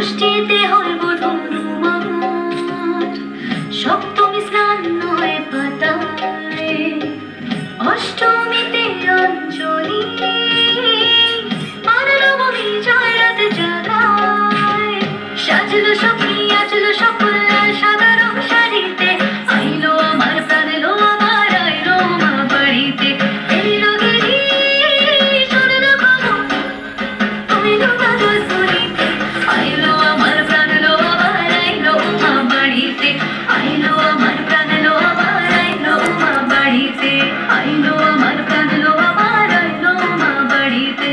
ষষ্ঠীতে হইব ধনুমার, সপ্তমী স্নান হয় পাতায়, অষ্টমীতে অঞ্জলি, আর নবমী জয় রাত জাগায়। সাজলো সখী আজলো সকল সাদা রং শাড়িতে, আইলো আমার প্রাণ লো আমার আইলো মা বাড়িতে। এলো গিরি শুনলো খবর কইলো বাদল ফুলিতে, আইলো আমার প্রাণ লো আমার আইলো মা বাড়িতে। আইলো আমার প্রাণ লো আমার আইলো মা বাড়িতে, আইলো আমার প্রাণ লো আমার আইলো মা বাড়িতে।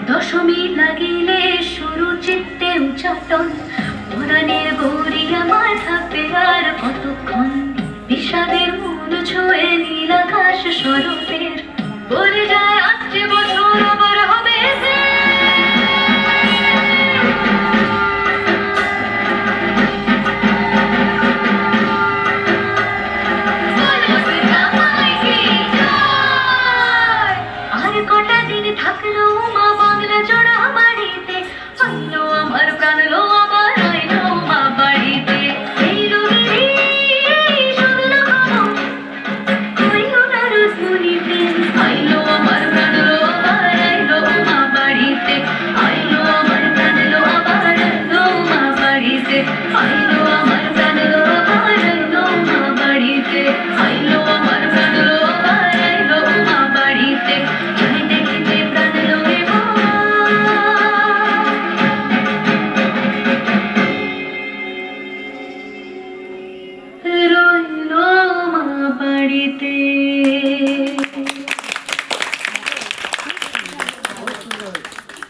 দশমী লাগিলে শুরু চিত্তে উচ্চাটন, পরাণের গৌরী আমার থাকবে আর কতক্ষণ। বিষাদের মন ছুঁয়ে নীল আকাশ স্বরূপের, বলে যায় আসছে বছর আবার হবে যে। আর কটা দিন থাকলো মা বাংলা জোড়া বাড়িতে, আইলো আমার প্রাণ লো আমার আইলো মা বাড়িতে। এই রবিরে শুনলো খবর কইলো নারদ মুনিতে, আইলো আমার প্রাণ লো আমার আইলো মা বাড়িতে। আইলো আমার প্রাণ লো আমার আইলো মা বাড়িতে, আইলো